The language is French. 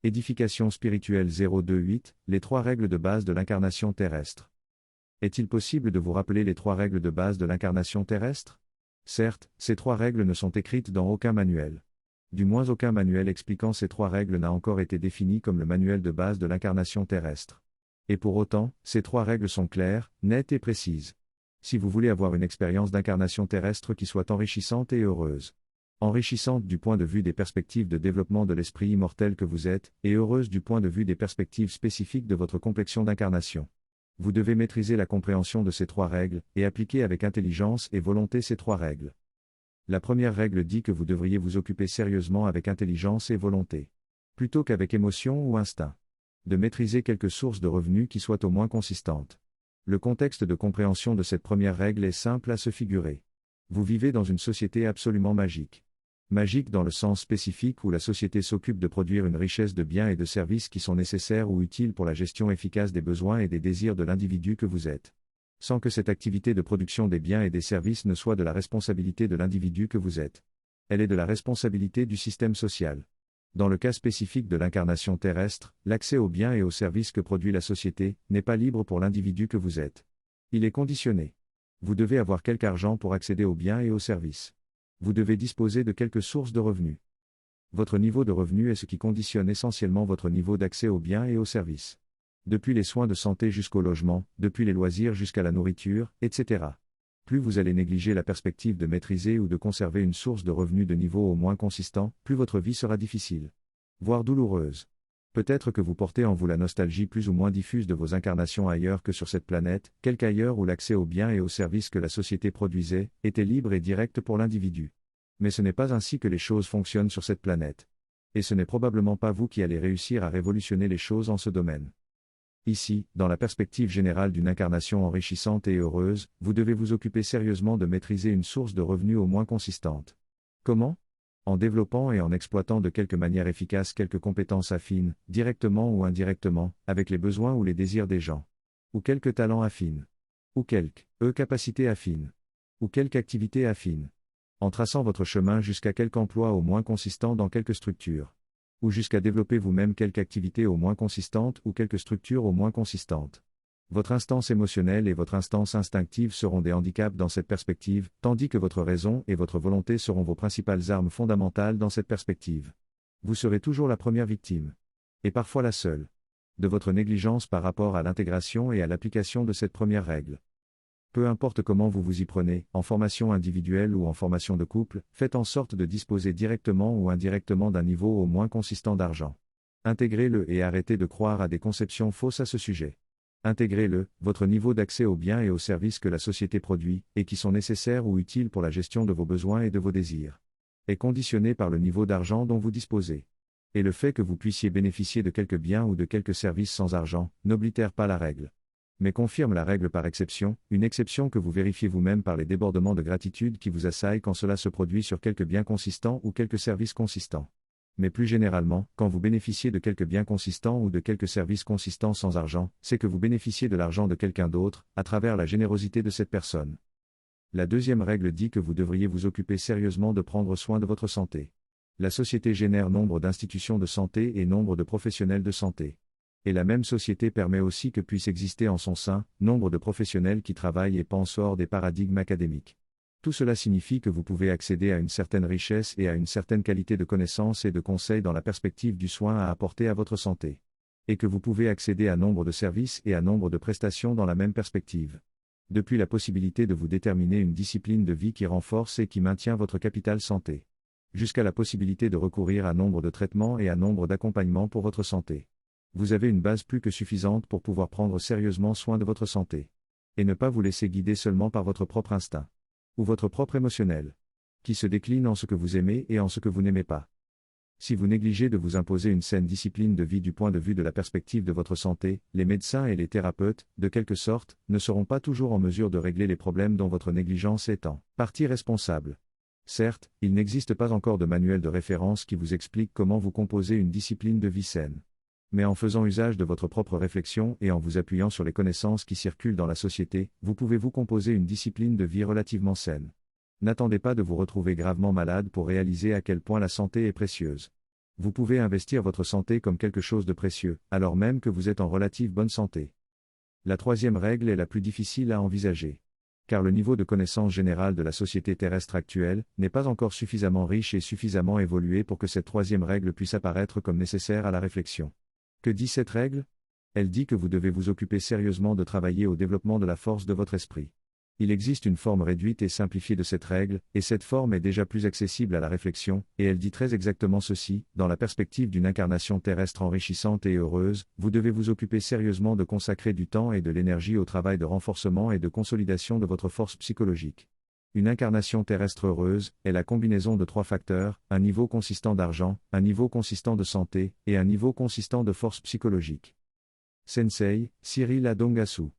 Édification spirituelle 028, les 3 règles de base de l'incarnation terrestre. Est-il possible de vous rappeler les 3 règles de base de l'incarnation terrestre? Certes, ces 3 règles ne sont écrites dans aucun manuel. Du moins aucun manuel expliquant ces 3 règles n'a encore été défini comme le manuel de base de l'incarnation terrestre. Et pour autant, ces 3 règles sont claires, nettes et précises. Si vous voulez avoir une expérience d'incarnation terrestre qui soit enrichissante et heureuse. Enrichissante du point de vue des perspectives de développement de l'esprit immortel que vous êtes, et heureuse du point de vue des perspectives spécifiques de votre complexion d'incarnation. Vous devez maîtriser la compréhension de ces 3 règles, et appliquer avec intelligence et volonté ces 3 règles. La première règle dit que vous devriez vous occuper sérieusement avec intelligence et volonté. Plutôt qu'avec émotion ou instinct. De maîtriser quelques sources de revenus qui soient au moins consistantes. Le contexte de compréhension de cette première règle est simple à se figurer. Vous vivez dans une société absolument magique. Magique dans le sens spécifique où la société s'occupe de produire une richesse de biens et de services qui sont nécessaires ou utiles pour la gestion efficace des besoins et des désirs de l'individu que vous êtes. Sans que cette activité de production des biens et des services ne soit de la responsabilité de l'individu que vous êtes. Elle est de la responsabilité du système social. Dans le cas spécifique de l'incarnation terrestre, l'accès aux biens et aux services que produit la société n'est pas libre pour l'individu que vous êtes. Il est conditionné. Vous devez avoir quelque argent pour accéder aux biens et aux services. Vous devez disposer de quelques sources de revenus. Votre niveau de revenu est ce qui conditionne essentiellement votre niveau d'accès aux biens et aux services. Depuis les soins de santé jusqu'au logement, depuis les loisirs jusqu'à la nourriture, etc. Plus vous allez négliger la perspective de maîtriser ou de conserver une source de revenus de niveau au moins consistant, plus votre vie sera difficile. Voire douloureuse. Peut-être que vous portez en vous la nostalgie plus ou moins diffuse de vos incarnations ailleurs que sur cette planète, quelque ailleurs où l'accès aux biens et aux services que la société produisait, était libre et direct pour l'individu. Mais ce n'est pas ainsi que les choses fonctionnent sur cette planète. Et ce n'est probablement pas vous qui allez réussir à révolutionner les choses en ce domaine. Ici, dans la perspective générale d'une incarnation enrichissante et heureuse, vous devez vous occuper sérieusement de maîtriser une source de revenus au moins consistante. Comment ? En développant et en exploitant de quelque manière efficace quelques compétences affines, directement ou indirectement, avec les besoins ou les désirs des gens. Ou quelques talents affines. Ou quelques capacités affines. Ou quelque activité affine. En traçant votre chemin jusqu'à quelque emploi au moins consistant dans quelque structure. Ou jusqu'à développer vous-même quelque activité au moins consistante ou quelque structure au moins consistante. Votre instance émotionnelle et votre instance instinctive seront des handicaps dans cette perspective, tandis que votre raison et votre volonté seront vos principales armes fondamentales dans cette perspective. Vous serez toujours la première victime. Et parfois la seule. De votre négligence par rapport à l'intégration et à l'application de cette première règle. Peu importe comment vous vous y prenez, en formation individuelle ou en formation de couple, faites en sorte de disposer directement ou indirectement d'un niveau au moins consistant d'argent. Intégrez-le et arrêtez de croire à des conceptions fausses à ce sujet. Intégrez-le, votre niveau d'accès aux biens et aux services que la société produit, et qui sont nécessaires ou utiles pour la gestion de vos besoins et de vos désirs. Est conditionné par le niveau d'argent dont vous disposez. Et le fait que vous puissiez bénéficier de quelques biens ou de quelques services sans argent, n'oblitère pas la règle. Mais confirme la règle par exception, une exception que vous vérifiez vous-même par les débordements de gratitude qui vous assaillent quand cela se produit sur quelques biens consistants ou quelques services consistants. Mais plus généralement, quand vous bénéficiez de quelques biens consistants ou de quelques services consistants sans argent, c'est que vous bénéficiez de l'argent de quelqu'un d'autre, à travers la générosité de cette personne. La deuxième règle dit que vous devriez vous occuper sérieusement de prendre soin de votre santé. La société génère nombre d'institutions de santé et nombre de professionnels de santé. Et la même société permet aussi que puissent exister en son sein, nombre de professionnels qui travaillent et pensent hors des paradigmes académiques. Tout cela signifie que vous pouvez accéder à une certaine richesse et à une certaine qualité de connaissances et de conseils dans la perspective du soin à apporter à votre santé. Et que vous pouvez accéder à nombre de services et à nombre de prestations dans la même perspective. Depuis la possibilité de vous déterminer une discipline de vie qui renforce et qui maintient votre capital santé. Jusqu'à la possibilité de recourir à nombre de traitements et à nombre d'accompagnements pour votre santé. Vous avez une base plus que suffisante pour pouvoir prendre sérieusement soin de votre santé. Et ne pas vous laisser guider seulement par votre propre instinct. Ou votre propre émotionnel. Qui se décline en ce que vous aimez et en ce que vous n'aimez pas. Si vous négligez de vous imposer une saine discipline de vie du point de vue de la perspective de votre santé, les médecins et les thérapeutes, de quelque sorte, ne seront pas toujours en mesure de régler les problèmes dont votre négligence est en partie responsable. Certes, il n'existe pas encore de manuel de référence qui vous explique comment vous composez une discipline de vie saine. Mais en faisant usage de votre propre réflexion et en vous appuyant sur les connaissances qui circulent dans la société, vous pouvez vous composer une discipline de vie relativement saine. N'attendez pas de vous retrouver gravement malade pour réaliser à quel point la santé est précieuse. Vous pouvez investir votre santé comme quelque chose de précieux, alors même que vous êtes en relative bonne santé. La troisième règle est la plus difficile à envisager. Car le niveau de connaissance générale de la société terrestre actuelle n'est pas encore suffisamment riche et suffisamment évolué pour que cette troisième règle puisse apparaître comme nécessaire à la réflexion. Que dit cette règle ? Elle dit que vous devez vous occuper sérieusement de travailler au développement de la force de votre esprit. Il existe une forme réduite et simplifiée de cette règle, et cette forme est déjà plus accessible à la réflexion, et elle dit très exactement ceci: dans la perspective d'une incarnation terrestre enrichissante et heureuse, vous devez vous occuper sérieusement de consacrer du temps et de l'énergie au travail de renforcement et de consolidation de votre force psychologique. Une incarnation terrestre heureuse est la combinaison de trois facteurs: un niveau consistant d'argent, un niveau consistant de santé, et un niveau consistant de force psychologique. Sensei, Cyril Adongasu.